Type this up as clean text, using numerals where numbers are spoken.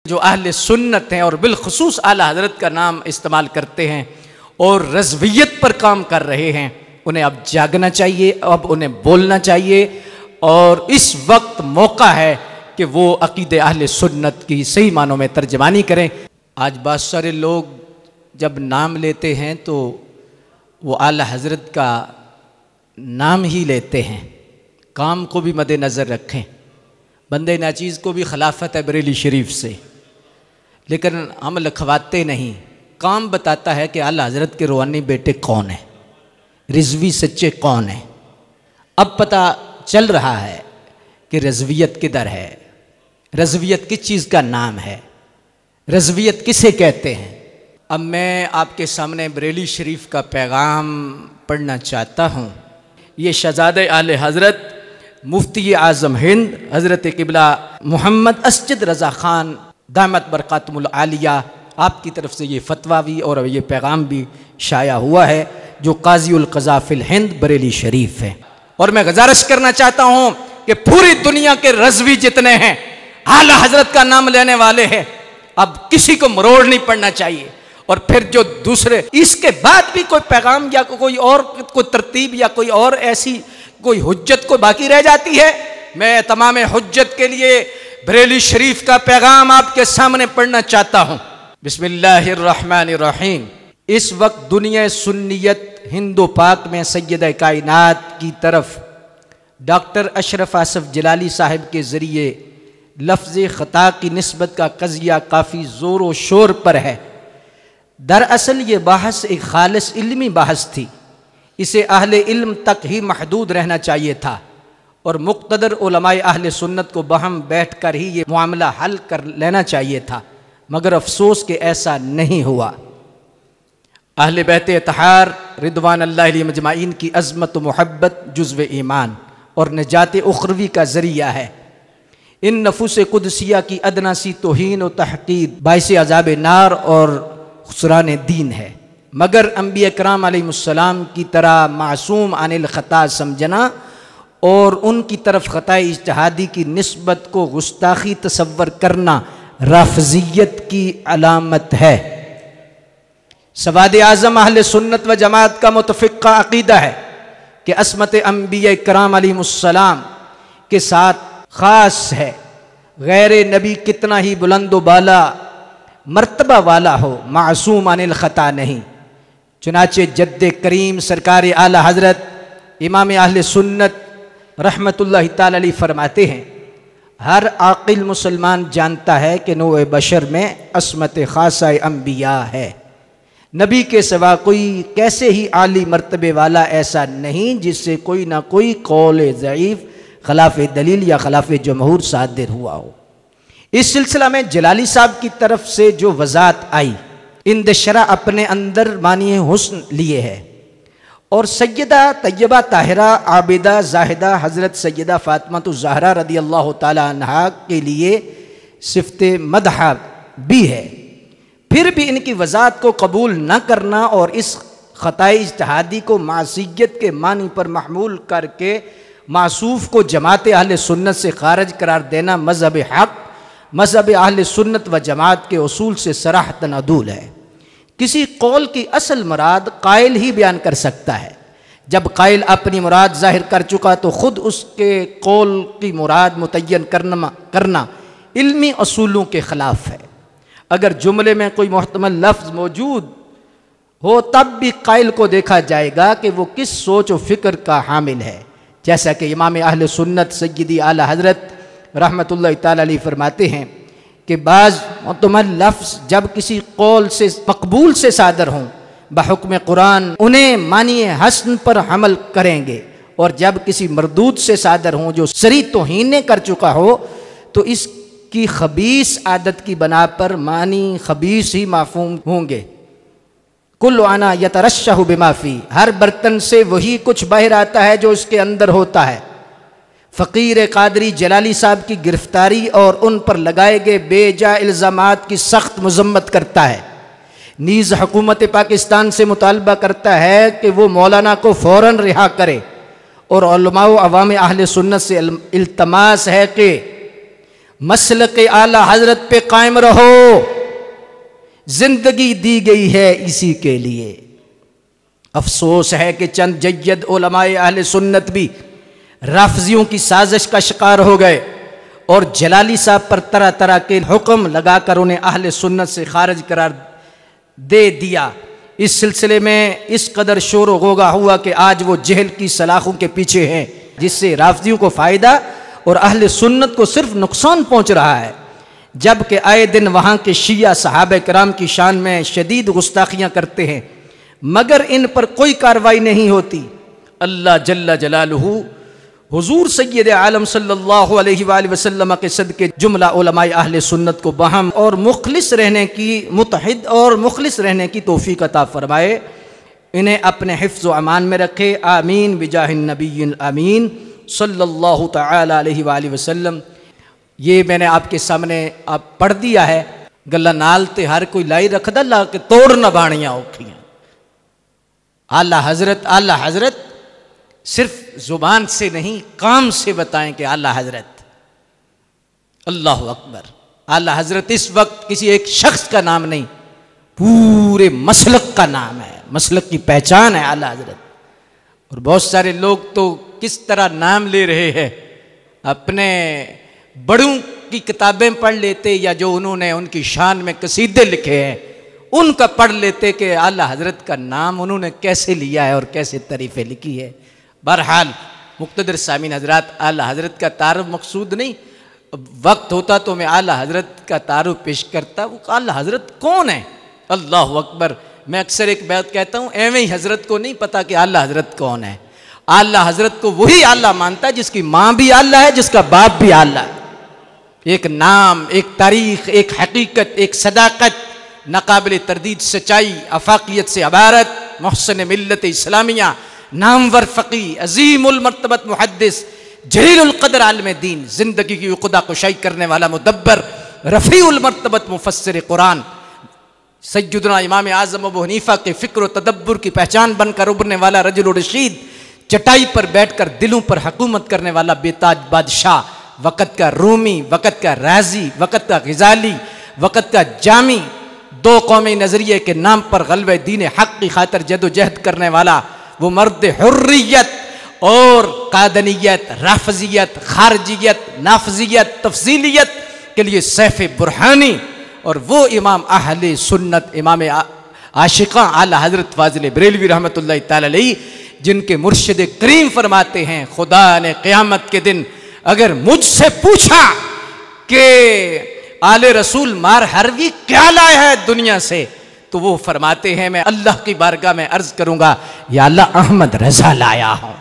جو اہل سنت ہیں اور بالخصوص اعلیٰ حضرت کا نام استعمال کرتے ہیں اور رضویت پر کام کر رہے ہیں، انہیں اب جاگنا چاہیے، اب انہیں بولنا چاہیے، اور اس وقت موقع ہے کہ وہ عقید اہل سنت کی صحیح معنوں میں ترجمانی کریں۔ آج بہت سارے لوگ جب نام لیتے ہیں تو وہ اعلیٰ حضرت کا نام ہی لیتے ہیں، کام کو بھی مد نظر رکھیں۔ بندے ناچیز کو بھی خلافت ہے بریلی شریف سے، لیکن ہم لکھواتے نہیں۔ کام بتاتا ہے کہ اعلیٰ حضرت کے روحانی بیٹے کون ہیں، رضوی سچے کون ہیں۔ اب پتہ چل رہا ہے کہ رضویت کدھر ہے، رضویت کس چیز کا نام ہے، رضویت کسے کہتے ہیں۔ اب میں آپ کے سامنے بریلی شریف کا پیغام پڑھنا چاہتا ہوں۔ یہ شہزادہ اعلی حضرت مفتی اعظم ہند حضرت قبلہ محمد اسجد رضا خان دامت برکاتہم العالیہ، آپ کی طرف سے یہ فتویٰ بھی اور یہ پیغام بھی شائع ہوا ہے، جو قاضی القضاء فی الہند بریلی شریف ہے۔ اور میں گزارش کرنا چاہتا ہوں کہ پوری دنیا کے رضوی جتنے ہیں اعلیٰ حضرت کا نام لینے والے ہیں، اب کسی کو مروڑ نہیں پڑنا چاہیے۔ اور پھر جو دوسرے اس کے بعد بھی کوئی پیغام یا کوئی اور کوئی ترتیب یا کوئی اور ایسی کوئی حجت کو باقی رہ جاتی ہے، میں تمام حجت کے لیے بریلی شریف کا پیغام آپ کے سامنے پڑھنا چاہتا ہوں۔ بسم اللہ الرحمن الرحیم۔ اس وقت دنیا سنیت ہند و پاک میں سیدہ کائنات کی طرف ڈاکٹر اشرف آصف جلالی صاحب کے ذریعے لفظ خطا کی نسبت کا قضیہ کافی زور و شور پر ہے۔ دراصل یہ بحث ایک خالص علمی بحث تھی، اسے اہل علم تک ہی محدود رہنا چاہیے تھا، اور مقتدر علماء اہل سنت کو باہم بیٹھ کر ہی یہ معاملہ حل کر لینا چاہیے تھا، مگر افسوس کہ ایسا نہیں ہوا۔ اہل بیت اطہار رضوان اللہ علیہم اجمعین کی عظمت و محبت جزو ایمان اور نجات اخروی کا ذریعہ ہے۔ ان نفوس قدسیہ کی ادنا سی توہین و تحقیر باعث عذاب نار اور خسران دین ہے، مگر انبیاء کرام علیہ السلام کی طرح معصوم عن الخطا سمجھنا اور ان کی طرف خطا اجتہادی کی نسبت کو گستاخی تصور کرنا رافضیت کی علامت ہے۔ سواد اعظم اہل سنت و جماعت کا متفقہ عقیدہ ہے کہ عصمت انبیاء کرام علیہ السلام کے ساتھ خاص ہے، غیر نبی کتنا ہی بلند و بالا مرتبہ والا ہو معصوم عن الخطا نہیں۔ چنانچہ جد کریم سرکار اعلی حضرت امام اہل سنت رحمت اللہ تعالی علیہ فرماتے ہیں، ہر عاقل مسلمان جانتا ہے کہ نوع بشر میں عصمت خاصہ انبیاء ہے، نبی کے سوا کوئی کیسے ہی عالی مرتبے والا ایسا نہیں جس سے کوئی نہ کوئی قول ضعیف خلاف دلیل یا خلاف جمہور صادر ہوا ہو۔ اس سلسلہ میں جلالی صاحب کی طرف سے جو وضاحت آئی، اند شرع اپنے اندر معنی حسن لیے ہے، اور سیدہ طیبہ طاہرہ عابدہ زاہدہ حضرت سیدہ فاطمہ الزہرا رضی اللہ تعالی عنہا کے لیے صفت مدح بھی ہے۔ پھر بھی ان کی وضاحت کو قبول نہ کرنا اور اس خطا اجتہادی کو معصیت کے معنی پر محمول کر کے معصوف کو جماعت اہل سنت سے خارج قرار دینا مذہب حق، مذہب اہل سنت و جماعت کے اصول سے صراحتاً عدول ہے۔ کسی قول کی اصل مراد قائل ہی بیان کر سکتا ہے، جب قائل اپنی مراد ظاہر کر چکا تو خود اس کے قول کی مراد متعین کرنا علمی اصولوں کے خلاف ہے۔ اگر جملے میں کوئی محتمل لفظ موجود ہو تب بھی قائل کو دیکھا جائے گا کہ وہ کس سوچ و فکر کا حامل ہے، جیسا کہ امام اہل سنت سیدی اعلی حضرت رحمت اللہ تعالی علیہ فرماتے ہیں کہ بعض محتمل لفظ جب کسی قول سے مقبول سے صادر ہوں بحکم قرآن انہیں معنی حسن پر حمل کریں گے، اور جب کسی مردود سے صادر ہوں جو صریح توہین کر چکا ہو تو اس کی خبیث عادت کی بنا پر معنی خبیث ہی مفہوم ہوں گے۔ کل انا یترشح بما فی، ہر برتن سے وہی کچھ باہر آتا ہے جو اس کے اندر ہوتا ہے۔ فقیر قادری جلالی صاحب کی گرفتاری اور ان پر لگائے گئے بے جا الزامات کی سخت مذمت کرتا ہے، نیز حکومت پاکستان سے مطالبہ کرتا ہے کہ وہ مولانا کو فوراً رہا کرے، اور علماء و عوام اہل سنت سے التماس ہے کہ مسلک اعلی حضرت پہ قائم رہو، زندگی دی گئی ہے اسی کے لیے۔ افسوس ہے کہ چند جید علماء اہل سنت بھی رافضیوں کی سازش کا شکار ہو گئے اور جلالی صاحب پر طرح طرح کے حکم لگا کر انہیں اہل سنت سے خارج قرار دے دیا۔ اس سلسلے میں اس قدر شور و غوغا ہوا کہ آج وہ جہل کی سلاخوں کے پیچھے ہیں، جس سے رافضیوں کو فائدہ اور اہل سنت کو صرف نقصان پہنچ رہا ہے، جبکہ آئے دن وہاں کے شیعہ صحابہ کرام کی شان میں شدید گستاخیاں کرتے ہیں، مگر ان پر کوئی کارروائی نہیں ہوتی۔ اللہ جل جلالہ حضور سید عالم صلی اللہ علیہ وآلہ وسلم کے صدقے جملہ علماء اہل سنت کو باہم اور مخلص رہنے کی، متحد اور مخلص رہنے کی توفیق عطا فرمائے، انہیں اپنے حفظ و امان میں رکھے، آمین بجاہ النبی الامین صلی اللہ تعالی علیہ وآلہ وسلم۔ یہ میں نے آپ کے سامنے آپ پڑھ دیا ہے، گلہ نال تے ہر کوئی لائی رکھ دا لا کے توڑ نہ بانیاں اوکھیاں۔ اعلی حضرت صرف زبان سے نہیں، کام سے بتائیں کہ اعلی حضرت۔ اللہ اکبر۔ اعلی حضرت اس وقت کسی ایک شخص کا نام نہیں، پورے مسلک کا نام ہے، مسلک کی پہچان ہے اعلی حضرت۔ اور بہت سارے لوگ تو کس طرح نام لے رہے ہیں، اپنے بڑوں کی کتابیں پڑھ لیتے یا جو انہوں نے ان کی شان میں قصیدے لکھے ہیں ان کا پڑھ لیتے کہ اعلی حضرت کا نام انہوں نے کیسے لیا ہے اور کیسے تعریفیں لکھی ہے۔ بہرحال مقتدر سامعین حضرات، اعلی حضرت کا تعارف مقصود نہیں، وقت ہوتا تو میں اعلی حضرت کا تعارف پیش کرتا۔ وہ اعلی حضرت کون ہے؟ اللہ اکبر۔ میں اکثر ایک بات کہتا ہوں، ایویں ہی حضرت کو نہیں پتا کہ اعلی حضرت کون ہے۔ اعلی حضرت کو وہی اعلی مانتا ہے جس کی ماں بھی اعلی ہے، جس کا باپ بھی اعلی ہے۔ ایک نام، ایک تاریخ، ایک حقیقت، ایک صداقت، ناقابل تردید سچائی، افاقیت سے عبارت، محسن ملت اسلامیہ، نامور فقی، عظیم المرتبت محدث، جلیل القدر عالم دین، زندگی کی عقدہ کشائی کرنے والا مدبر، رفیع المرتبت مفسر قرآن، سیدنا امام اعظم ابو حنیفہ کے فکر و تدبر کی پہچان بن کر ابھرنے والا رجل رشید، چٹائی پر بیٹھ کر دلوں پر حکومت کرنے والا بے تاج بادشاہ، وقت کا رومی، وقت کا رازی، وقت کا غزالی، وقت کا جامی، دو قومی نظریے کے نام پر غلبہ دین حق کی خاطر جد و جہد کرنے والا وہ مرد حریت اور قادنیت، رافضیت، خارجیت، نافذیت، تفضیلیت کے لیے سیف برہانی، اور وہ امام اہل سنت، امام عاشقاں اعلی حضرت فاضل بریلوی رحمۃ اللہ تعالی علیہ، جن کے مرشد کریم فرماتے ہیں خدا نے قیامت کے دن اگر مجھ سے پوچھا کہ آل رسول مار ہروی کیا لائے ہے دنیا سے، تو وہ فرماتے ہیں میں اللہ کی بارگاہ میں عرض کروں گا یا اللہ احمد رضا لایا ہوں۔